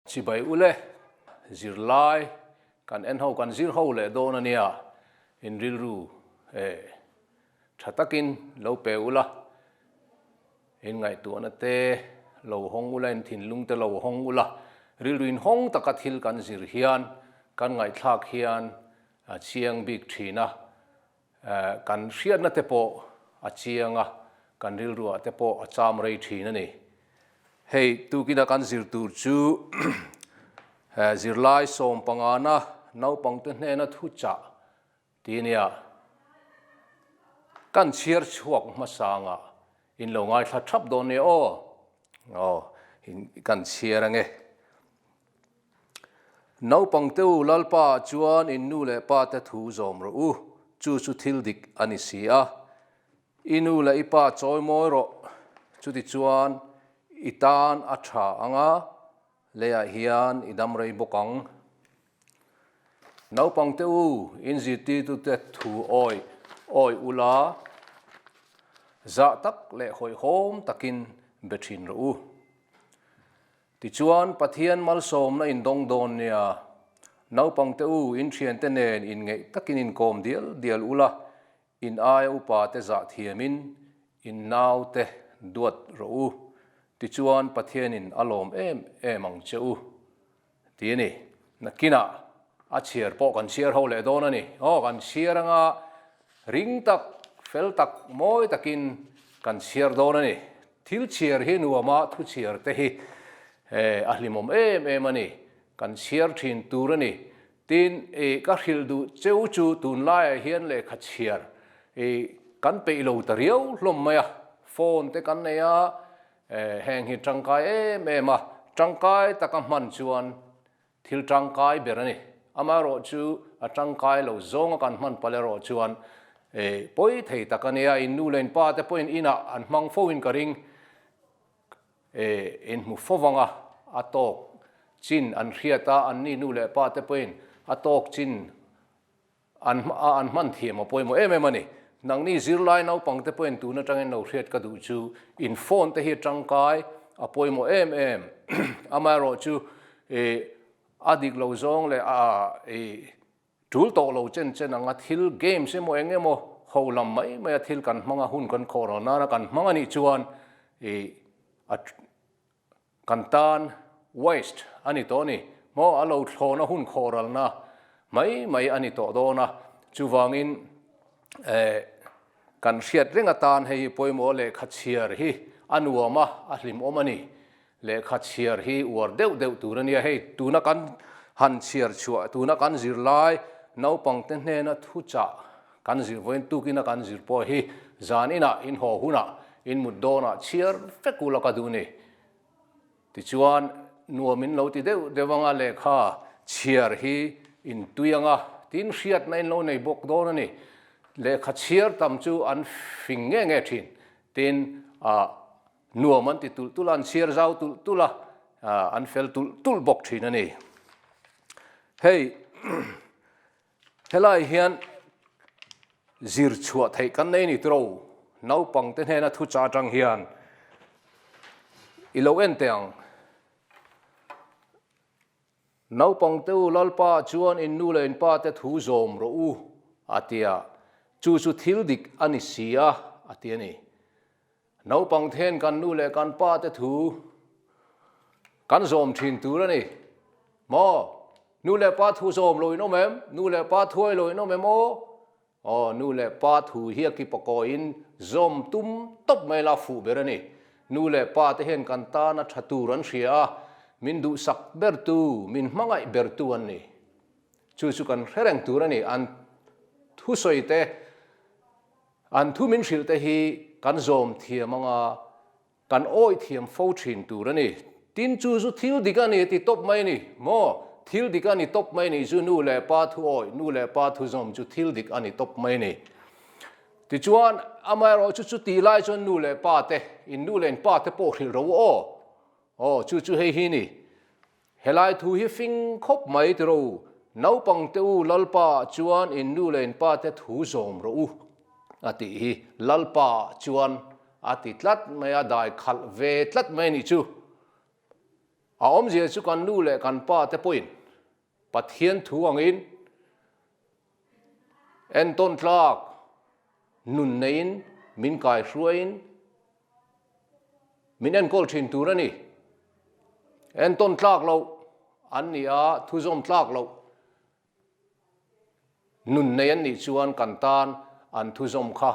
chỉ bay ule Zirlai kan en ho kan zir ho le do na nia in rilru thatakin lo pe ula in ngai tu na te lo hong ula in thin lung te lo hong ula rilruin hong takathil kan zir hian kan ngai thak hian chiang big thina kan hriat na te po a chianga kan rilru a te po a cham rei thina ni hei tu kina kan zir tur chu Zirlai som pangana Naupangte hnena thuchah tinia kan chiar chuak masanga in lo ngai thla thap don ne in kan chiar ange Naupangte u lalpa chuan in nu le pa te thu zom ro chu thil dik ani sia inu le ipa choi moi ro chu ti chuan itan a tha anga leya hian idam rei bokang Naupangte u in ziti tu te thu oi ula za tak le hoi hom takin bethin ro ti chuan pathian mal som na in dong don nia Naupangte u in thian te nen in ngei takin in kom dial ula in ai upa te za thiamin in nau te duat ro ti chuan pathian in alom em ang cheu ti ni nakina a chiar po kan chiar ho le don ani kan chiar anga ring tak fel tak moi takin kan chiar don ani thil chiar hi nuama thu chiar te hi ahlimom em ani kan chiar thin tur ani tin ka hril du cheu chu tun lai hian le kha chiar kan pe lo ta riau hlom maya phone te kan neya heng hi tangkai em tangkai takam man chuan thil tangkai berani amaro chu a tangkai lo zong kan man palero chuan poi thei takania in nu len pa te point ina an mang fo in karing in mu fowanga atok chin an hriata an ni nu le pa te point atok chin an man thiam poi mo em ani nang ni Zirlai Naupangte point tu na tangin no hriat ka du chu in phone te hi tangkai apoi mo em amaro chu adik lo zong le tul to lo chen anga thil game se mo engemo holam mai thil kan manga hun kan corona na kan manga ni chuan kan tan waste ani to ni mo alo thlona hun khoral na mai ani to do na chuwangin kan hriat renga tan hei poimo le khachiar hi anuama ahlim omani le khachiar hi war deuh turania hei tuna kan han chiar chua tuna kan Zirlai Naupangte hnena thuchah kan zir voin tukina kan zir po hi zanina in ho huna in muddona chiar fekula ka duni ti chuan nuamin lo ti dewanga le kha chiar hi in tuyanga tin hriat na in lo nei bok don ani le kha chiar tam chu an fing nge thin tin nuaman ti tulan chiar zau tula an fel tul bok thin ani hei helai hian zir chua thei kan nei ni tro Naupangte hnena thuchah tang hian ilo enteng Naupangte u lalpa chuan in nu le in pa te thu zom ro atia chu thil dik ani sia atia ni Naupangte kan nu le kan pa te thu kan zom thin tur ani mo nu le pa thu zom loi no mem nu le pa thuai loi no mem nu le pa thu hi ki pako in zom tum top mai la fu berani nu le pa te hen kan ta na thatu ran ria min du sak ber tu min mangai ber tu an ni chu kan hereng tur ani an thu soi te an thu min hril te hi kan zom thiam anga kan oi thiam fo thin tur ani tin chu thil dikani ti top mai ni mo thil dik ani top mai ni zu nu le pa thu oi nu le pa thu zom chu thil dik ani top mai ni ti chuan amaro chu ti lai chon nu le pa te in nu len pa te po hril ro chu hei hi ni helai thu hi fing khop mai te ro Naupangte u lalpa chuan in nu len pa te thu zom ro ati hi lalpa chuan ati tlat mai a dai khal ve tlat mai ni chu om je chu kan nu le kan pa te point pathian thu angin en ton tlak nun nein min kai hruain min en kol thin tur ani en ton tlak lo an ni a thu zom tlak lo nun nei an ni chuan kan tan an thu zom kha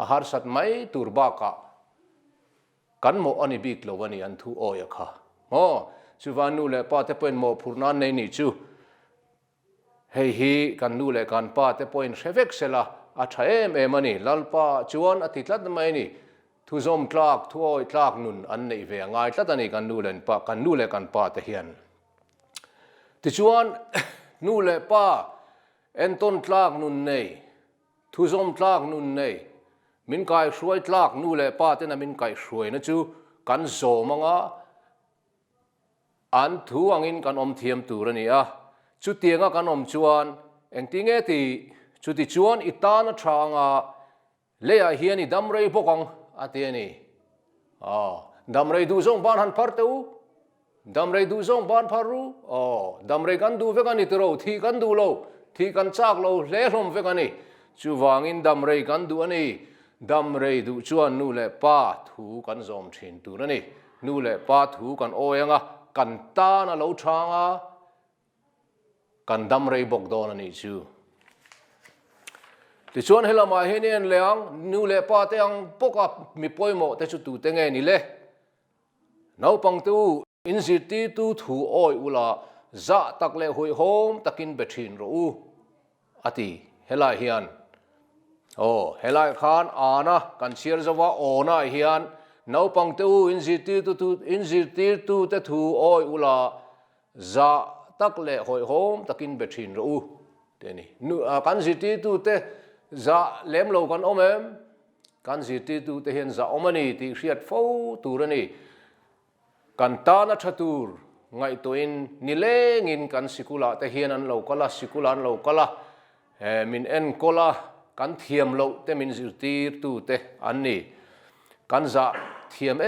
a har sat mai tur ba ka kan mo ani bik lo ani an thu oya kha chu van nu le pa te point mo phurna nei ni chu hei hi kan nu le kan pa te point revek sela a tha em ani lalpa chuan a titlat mai ni thu zom tlak thu oi tlak nun an nei ve ngai tlat ani kan nu len pa kan nu le kan pa te hian ti chuan nu le pa en ton tlak nun nei thu zom tlak nun nei min kai hruai tlak nu le pa te na min kai hruai na chu kan zom anga an thu angin kan om thiam tur ani a chu tianga kan om chuan eng tinge ti chu ti chuan itana thanga le a hian i damrei bokang atiani damrei du zong ban han par teu damrei du zong ban paru damrei kan du vekani tero thi kan du lo thi kan chak lo hle hlom vekani chu wangin damrei kan du ani damrei du chuan nu le pa thu kan zom thin tur ani nu le pa thu kan oyanga kan ta na lo thanga kan damrei bok don ani chu ti chuan helama henian leang nu le pa te ang poka mi poimo te chu tu te nge ni le naupangte in zirti tu thu oi ula za tak le hoi hom takin bethin ro u ati helai hian helai khan ana kan chiar zawa ona hian naupangte in zirti tu te thu oi ula za tak le hoi hom takin bethin ro u te ni nu kan zirti tu te za lem lo kan omem kan zirti tu te hian za omani ti hriat fo turani kan ta na thatur ngai toin ni lengin kan sikula te hian an lo kala sikula an lo kala min en kola kan thiam lo te min zirtir tu te an ni kan za thiam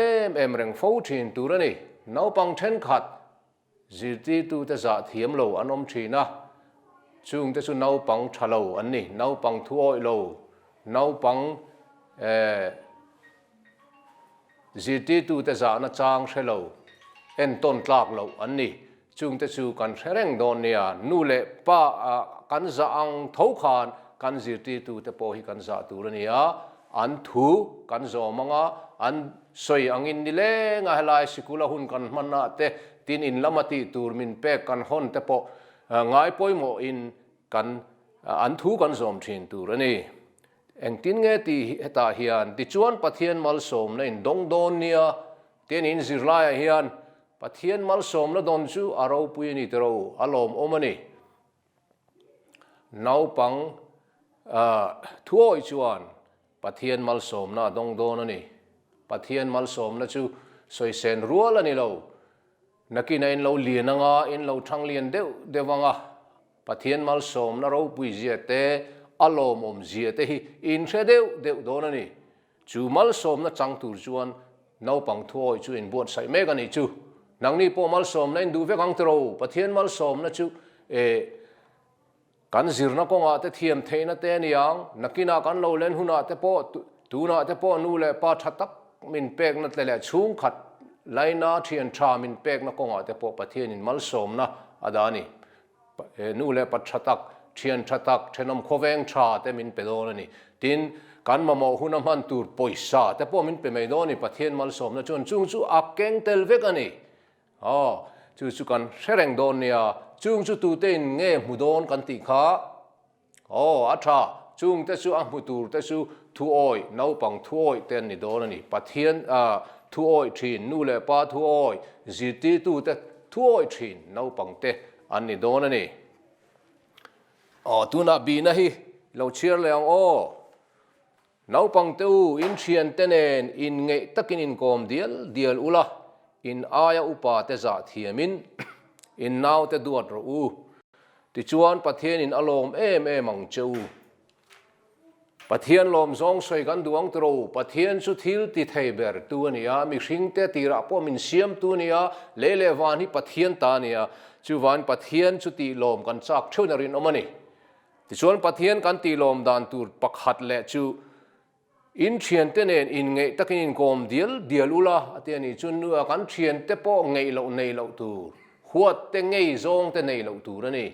em reng fo thin turani naupang then khat zirtir tu te za thiam lo an om thina chung te chu naupang thalo an ni naupang thu oi lo naupang zirtir tu te za na chang thelo en ton tlak lo an ni chung te chu kan thereng don nia nu le pa kan za ang thokhan kan zirti tu te po hi kan za tur ania an thu kan zo manga an soi angin ni le nga helai sikula hun kan manna te tin in lamati tur min pe kan hon te po ngai poimo in kan an thu kan zom thin tur ani eng tin nge ti heta hian ti chuan pathian mal som na in dong don nia ten in zirlai hian pathian mal som na don chu aro pui ni tero alom omani naupang thuoi chuan pathian mal som na dong don ani pathian mal som na chu soi sen rual ani lo nakina in lo liananga in lo thang lian deu dewanga pathian mal som na ro pui zia te alom om zia te hi in hre deu don ani chu mal som na chang tur chuan naupang thuoi chu in buat sai mek ani chu nangni po mal som na in du ve kang tro pathian mal som na chu kan zirna konga te thiam theina te niang nakina kan lo len huna te po tuna te po nu le pa thatak min pek na tle le chung khat laina thian tha min pek na konga te po pathian in mal som na adani nu le pa thatak thian thatak thenom khoveng tha te min pedon ani tin kan mamo hunam han tur poisa te po min pe mai doni pathian mal som na chun chung chu akeng tel vek ani chu kan sereng don nia chung chu tu ten nge mudon kan ti kha atha chung te chu a mutur te chu thu oi naupang thu oi ten ni don ani pathian thu oi thin nu le pa thu oi ziti tu te thu oi thin naupang te an ni don ani tu na bi na hi lo chiar leang naupang te in thian tenen in nge takin in kom dial ula in aya upa te za thiamin in nau te duat ro ti chuan pathian in alom em ang cheu pathian lom zong soi kan duang tro pathian chu thil ti thei ber tu nia mi hring te tira po min siam tu nia le van hi pathian ta nia chu van pathian chu ti lom kan chak thuna rin omani ti chuan pathian kan ti lom dan tur pakhat le chu in thian te nen in ngei takin in kom dial ula atiani chun nu kan thian te po ngei lo tur huat te ngei zong te nei lo tur ani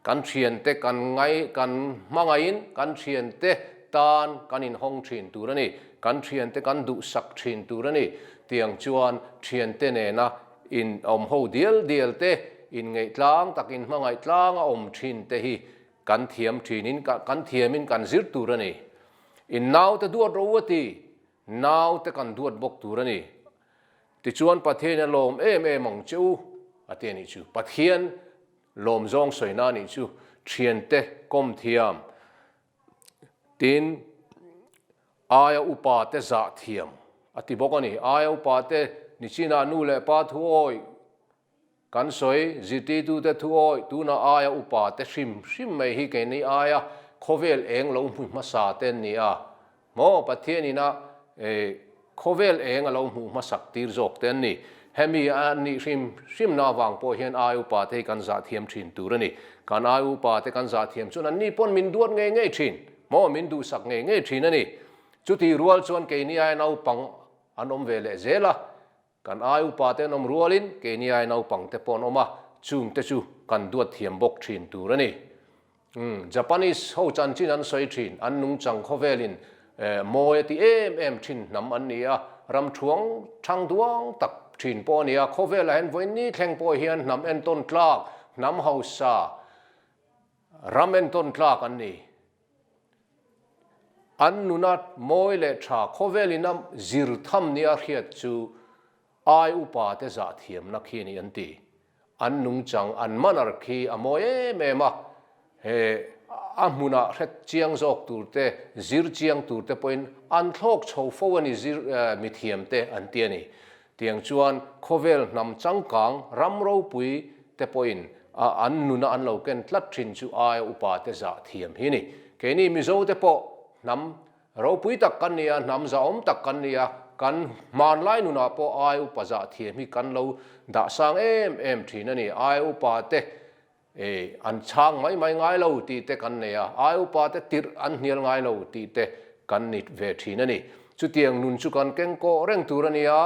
kan thian te kan ngai kan mangain kan thian te tan kan in hong thin tur ani kan thian te kan du sak thin tur ani tiang chuan thian te ne na in om ho dial te in ngei tlang takin mangai tlang a om thin te hi kan thiam thinin kan thiamin kan zir tur ani in naw te duat rowati naw te kan duat bok tur ani ti chuan pathian lom em ang chu atiani chu pathian lom zong soina ni chu thian te kom thiam tin aya upa te za thiam ati bokani aya upa te ni china nu le pa thu oi kan soi ziti tu te thu oi tu na aya upa te sim mai hi ke ni aya khovel eng lo mu ma sa ten ni a mo pathian ina khovel eng lo mu ma sak tir jok ten ni hemi an ni sim na wang po hian aya upa te kan za thiam thin tur ani kan aya upa te kan za thiam chun an ni pon min duat nge thin mo min du sak nge thin ani chuti rual chuan ke ni ai nau pang anom vele zela kan ai upa te nom rualin ke ni ai nau pang te pon oma chung te chu kan duat thiam bok thin tur ani Japanese ho chan chin an soi thin an nung chang khovelin moi ti em thin nam an nia ram thuang thang duang tak thin po nia khovel hen voin ni thleng po hian nam en ton tlak nam hausa ram en ton tlak an ni an nunat moi le tha khovelinam zir tham nia khiat chu ai upa te za thiam na khi ni an ti an nung chang an manar khi amoe mema he amuna khet chiang jok tur te zir chiang tur te point an thlok chho fo ani zir mi thiam te an ti ani tiang chuan khovel nam changkang ramro pui te point an nuna an lo ken tlat thin chu ai upa te za thiam hi ni ke ni Mizo te po nam ro pui tak kan nia nam za om tak kan nia kan man lai nuna po ai upa za thiam hi kan lo da sang em thin ani ai upa te an chang mai ngai lo ti te kan nia ai upa te tir an hnial ngai lo ti te kan nit ve thin ani chu tiang nun chu kan keng ko reng tur ania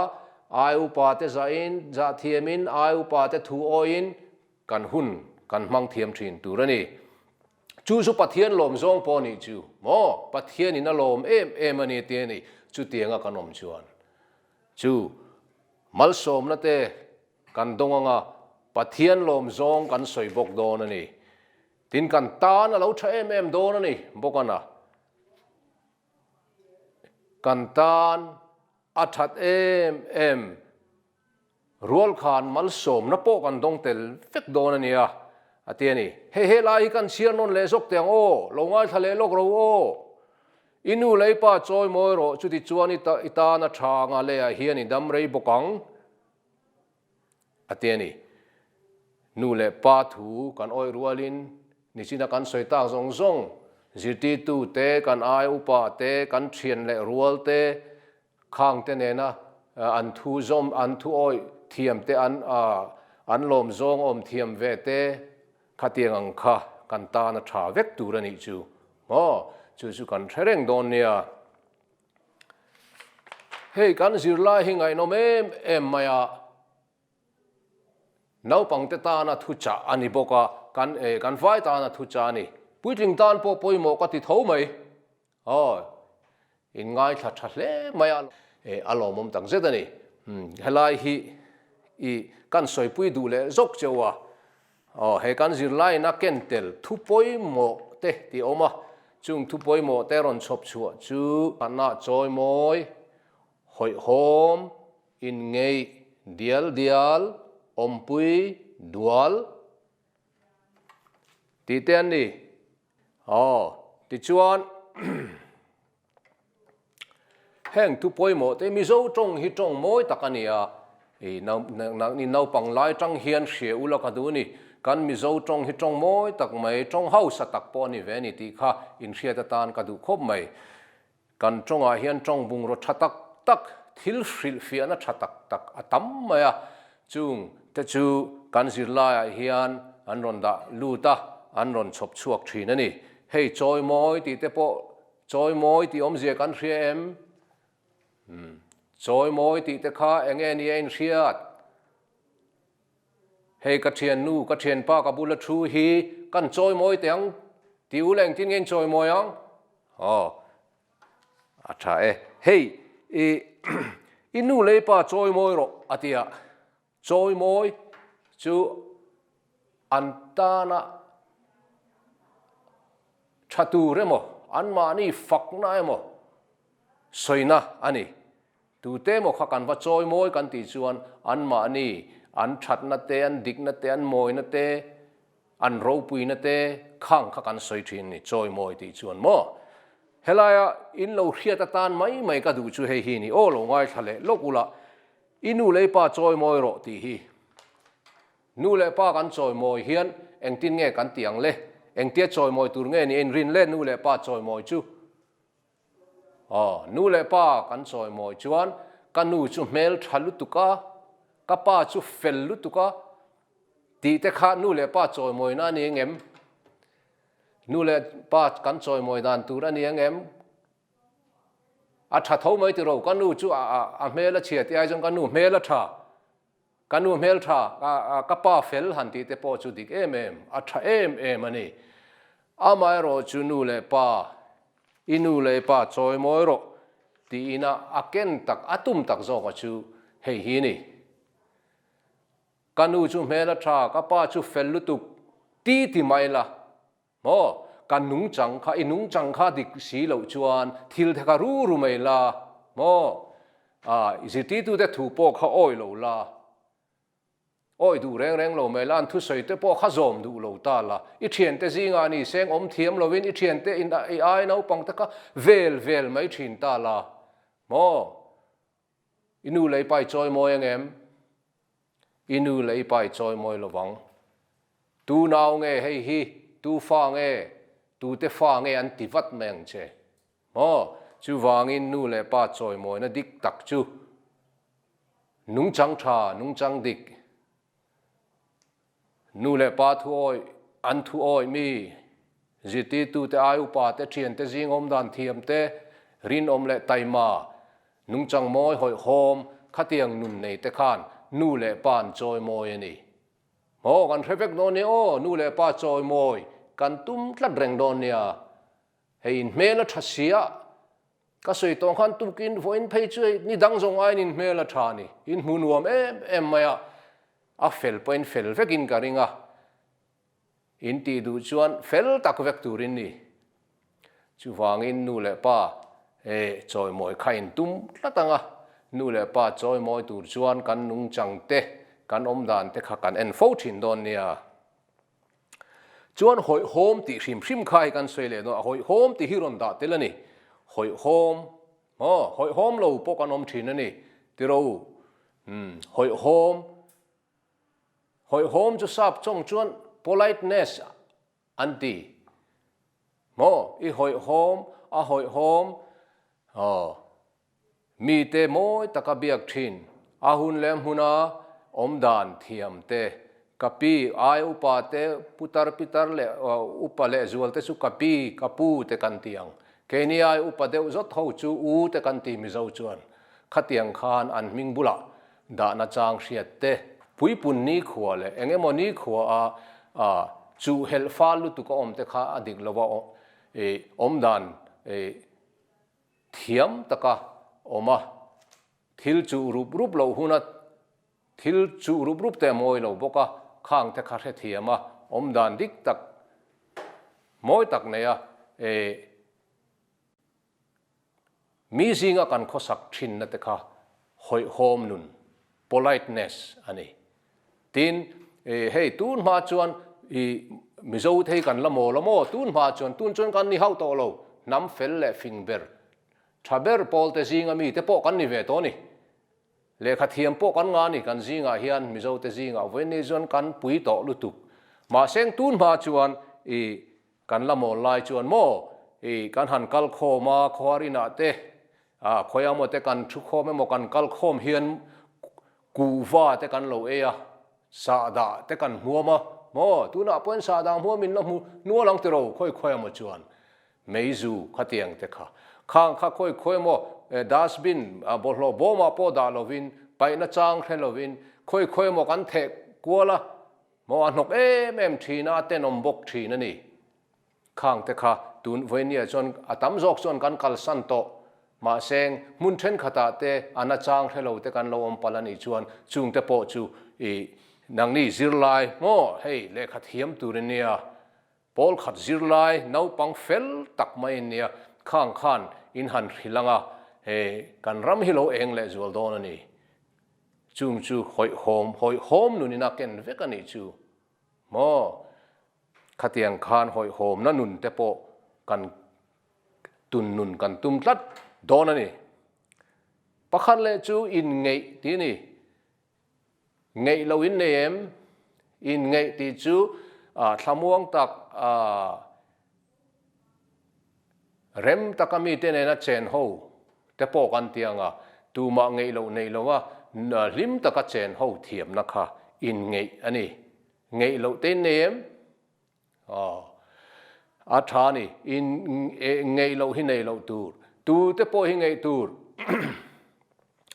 ai upa te za in za thiamin ai upa te thu oin kan hun kan mang thiam thin tur ani chu su pathian lom zong po ni chu mo pathian in a lom em ani te ni chu tianga kanom chuan chu mal som na te kan donganga pathian lom zong kan soi bok don ani tin kan tan a lo tha em don ani bokana kan tan a that em rual khan mal som na po kan dong tel fek don ani a atiani he lai kan siar non le sok tiang o lo ngai thale lok ro o inu lei pa choi moi ro chu ti chuan ita na tha nga le a hian i dam rei bokang atiani nu le pa thu kan oi rualin ni china kan soi ta zong ziti tu te kan ai upa te kan thian le rual te khang te ne na an thu zom an thu oi thiam te an lom zong om thiam ve te khatiang ang kha kan ta na tha vek tur ani chu mo chu kan thereng don nia hei kan Zirlai hi ngai nom em maya Naupangte ta na thuchah ani boka kan vai ta na thuchah ani puitling tan po poimo ka ti tho mai in ngai tha hle maya alomom tang zetani helai hi i kan soi pui du le zok chewa he kan Zirlai na kentel thu poimo te ti oma chung thu poimo te ron chop chu chu ana choi moi hoi hom in ngei dial ompui dual ti ten ni ti chuan heng tu poimo te Mizo trong hi trong moi takania ni naupang lai tang hian hria ula ka du ni kan Mizo trong hi trong moi tak mai trong house tak po ni ve ni ti kha in hria ta tan ka du khop mai kan tonga hian tong bung ro thatak tak thil hril fiana thatak tak atam maya chung te chu kan Zirlai hian an ron da luta an ron chop chuak thin ani hei choi moi ti te po choi moi ti om zia kan hria em choi moi ti te kha enge ni ein hriat hei ka thian nu ka thian pa ka bula thu hi kan choi moi teng tiu leng tin ngen choi moi ang acha hei inu le pa choi moi ro atia choi moi chu antana chatu remo anma ni fakna emo soina ani tu te mo kha kan va choi moi kan ti chuan anma ni an that na te an dik na te an moi na te an ro pui na te khang kha kan soi thin ni choi moi ti chuan mo helaya in lo hria ta tan mai ka du chu hei hi ni o lo ngai thale lokula inu le pa choi moi ro ti hi nu le pa kan choi moi hian eng tin nge kan tiang le eng tia choi moi tur nge ni en rin le nu le pa choi moi chu nu le pa kan choi moi chuan kan nu chu mel thalu tuka ka pa chu fel lu tuka ti te kha nu le pa choi moi na ni ngem nu le pa kan choi moi dan tur ani ngem a tha thau mai ti ro kan nu chu a mel a chia ti ai jong kan nu mel a tha kan nu mel tha ka pa fel han ti te po chu dik em a tha em ani amai ro chu nu le pa inu le pa choi moi ro ti ina aken tak atum tak zo ka chu hei hi ni kan nu chu mel a tha ka pa chu fel lu tu ti mai la mo kan nung chang kha inung chang kha dik si lo chuan thil thaka ru mai la mo isi ti tu te thu po kha oi lo la oi du reng lo mai lan thu soi te po kha zom du lo ta la I thian te zinga ni seng om thiam lovin I thian te in ai Naupangte ka vel mai thin ta la mo inu lei pai choi moi angem inu lei pai choi moi lovang tu nau nge hei hi tu fa nge tu te fa nge an ti vat meng che mo chu wangin nu le pa choi moi na dik tak chu nung chang tha nung chang dik nu le pa thu oi an thu oi mi ziti tu te ai upa te thian te jing om dan thiam te rin om le taima nung chang moi hoi hom khatiang nun nei te khan nu le pan choi moi ani mo kan thevek no ni o nu le pa choi moi kan tum tlat reng don nia hein mela thasia ka soi tong khan tu kin voin phei chui ni dang zong ai nin mela tha ni in munuam em maya a fel point fel vekin karinga in ti du chuan fel tak vek turin ni chu wangin nu le pa choi moi khain tum tlatanga nu le pa choi moi tur chuan kan nung chang te kan om dan te kha kan en fo thin don nia chuan hoi hom ti hrim khai kan soi le no hoi hom ti hiron da telani hoi hom lo po kan om thin ani ti ro hoi hom chu sap chong chuan politeness anti mo I hoi hom mi te moi taka biak thin a hun lem huna om dan thiam te kapi ai upa te pitar le upa le zual te chu kapu te kan tiang ke ni ai upa deu zot ho chu u te kan ti Mizo chuan khatiang khan an ming bula da na chang hriat te pui pun ni khuwa le engemo ni khuwa chu hel fa lu tu ko om te kha adik lowa om dan thiam taka oma thil chu rup lo huna thil chu rup te moi lo boka khang te kha the thiama om dan dik tak moi tak ne ya mi zinga kan khosak thin na te kha hoi hom nun politeness ani tin hei tun ma chuan Mizo thei kan lamo tun ma chuan kan ni hau to lo nam fel le finger thaber pol te zinga mi te po kan ni ve to ni le kha thiam po kan nga ni kan zinga hian Mizo te zinga venizon kan pui to lu tu ma seng tun ma chuan kan lamo lai chuan mo kan han kal khoma khwarina te khoyamo te kan thu khom mo kan kal khom hian kuwa te kan lo e a sa da te kan huama mo tuna pon sa da huam min no nu lang te ro khoi mo chuan Mizo khatiang te kha khang kha khoi mo dustbin bollo boma po da lovin pai na chang thelovin khoi mo kan the kuala mo anok em thina te nom bok thina ni khang te kha tun voinia chon atam jok chon kan kal san to ma seng mun then khata te ana chang thelo te kan lo om palani chuan chung te po chu nang ni Zirlai mo hei le khat hiam turenia Paul khat Zirlai Naupang fel tak mai nia khang khan in han hilanga kan ram hilo eng le zual don ani chung chu hoi hom nunina ken vekani chu mo khatiang khan hoi hom na nun te po kan tun nun kan tum tlat don ani pakhan le chu in ngei ti ni ngei lo in nem in ngei ti chu thamuang tak rem takami te na chen ho te po kan tianga tu ma ngei lo nei lo wa lim taka chen ho thiam na kha in ngei ani ngei lo te nem athani in ngei lo hi nei lo tu te po hi ngei tur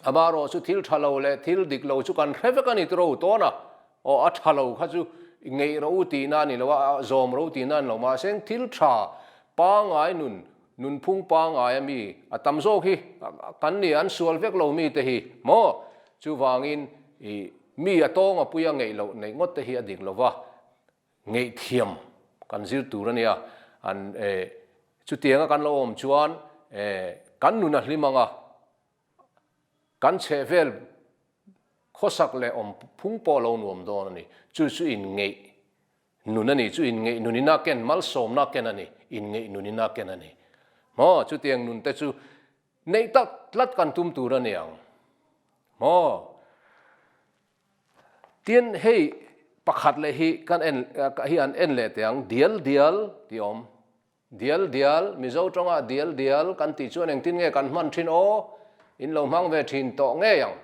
amaro chu thil thalo le thil dik lo chu kan revekani tro to na o athalo kha chu ngei ro ti na ni lo zom ro ti na lo ma seng thil tha pa ngai nun phung pa ngai mi atam zo hi kan ni an sual vek lo mi te hi mo chu wangin mi atong apuya ngei lo nei ngot te hi adik lo wa ngei thiam kan zir turania an chu tianga kan lo om chuan kan nuna hlimanga kan chevel khosak le om phung po lo nuam don ani chu in ngei nunani chu in ngei nunina ken mal som na ken ani in ngei nunina ken ani mo chu tiang nun te chu nei tak tlat kan tum turaniang mo tien hei pakhat le hi kan hi an le tiang dial ti om dial Mizo tonga dial kan ti chuan eng tin nge kan man thin o in lo mang ve thin to nge yang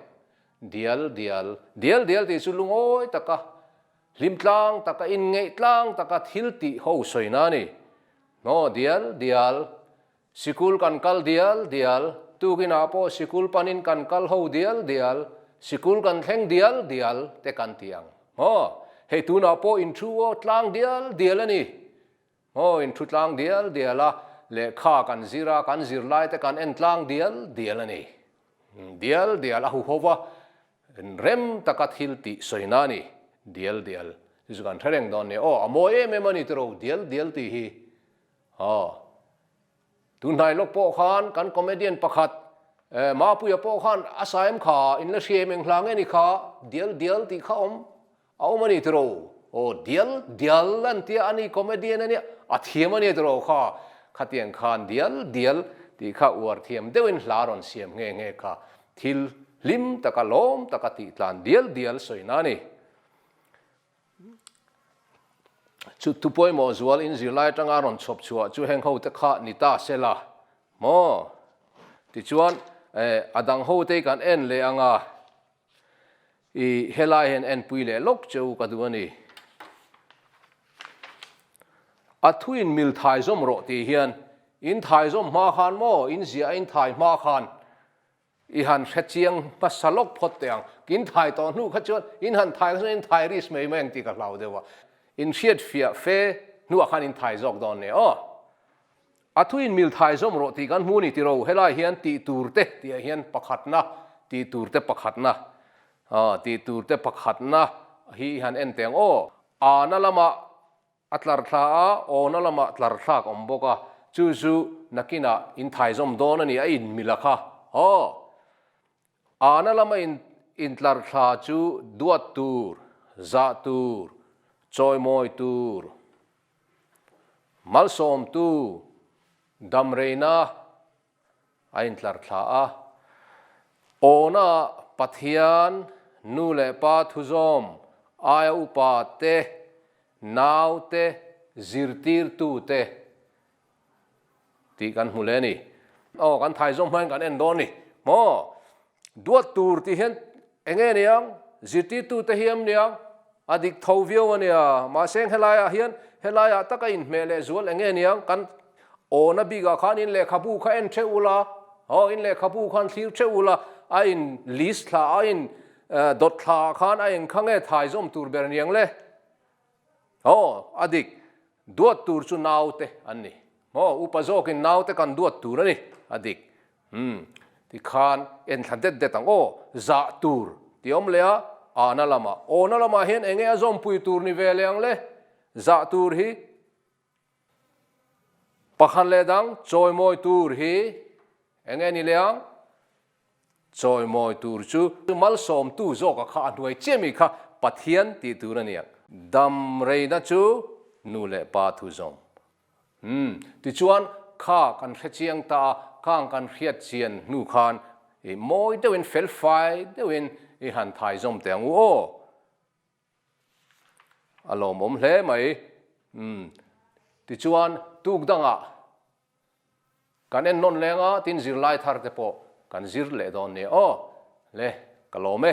dial ti chu lungoi taka lim tlang taka in ngei tlang taka thil ti ho soina ni no dial sikul kan kal dial tu gina po sikul panin kan kal ho dial sikul kan thleng dial te kan tiang hei tu na po in thu o tlang dial ani in thu tlang dial le kha kan zira kan Zirlai te kan en tlang dial ani dial ahu hova rem taka thil ti soina ni dial isu kan thereng don ne amoe me mani tro dial ti hi tun nai lok po khan kan comedian pakhat ma puya po khan asaim kha in la shemeng hlang ani kha dial ti kha au mani tro dial lan ti ani comedian ani athiam ani tro kha khatiang khan dial ti kha war thiam deuin hlaron siam nge kha thil lim taka lom taka ti tlan dial soina ni chu tupoi mo zual in Zirlai tanga ron chop chua chu heng ho te kha ni ta sela mo ti chuan adang ho te kan en le anga helai hen en pui le lok cheu ka du ani athuin mil thai zom ro ti hian in thai zom ma khan mo in zia in thai ma khan i han khachiang pasalok phot teang kin thai to nu khachuan in han thai so in thai ris mei meng ti ka lau dewa in shiat fia fe nu khan in thai jok don ne athuin mil thai zom ro ti kan mu ni ti ro helai hian ti turte ti hian pakhatna ti turte pakhatna hi han en teng ana lama atlar tha o na lama tlar thak om boka chu nakina in thai zom don ani a in milakha ana lama in tlar tha chu duat tur za tur choi moi tur malsom tu damreina a in tlar tha ona pathian nu le pa thuzom aya upa te nau te zirtir tu te ti kan hule ni kan thai zom man kan en don ni mo duat tur ti hen enge niang ziti tu te hiam niang adik thovio ania ma seng helaya hian helaya taka in mele zual enge niang kan ona biga khan in le khabu kha en theula in le khabu khan thir theula a in list thla a in dot thla khan a in khange thai zom tur ber niang le adik duat tur chu naute anni upazok in naute kan duat tur ani adik ti khan en thadet detang za tur ti om lea ana lama hian enge azom pui tur ni veleang le za tur hi pakhan le dang choi moi tur hi enge ni leang choi moi tur chu mal som tu zo ka kha anoi chemi kha pathian ti tur ania dam reina chu nu le pa thu zom ti chuan kha kan khechiang ta khang kan khiat chian nu khan moi deuin fel fai deuin han thai zom teng alom om hle mai ti chuan tuk danga kan en non lenga tin zirlai thar te po kan zir le don ne le kalome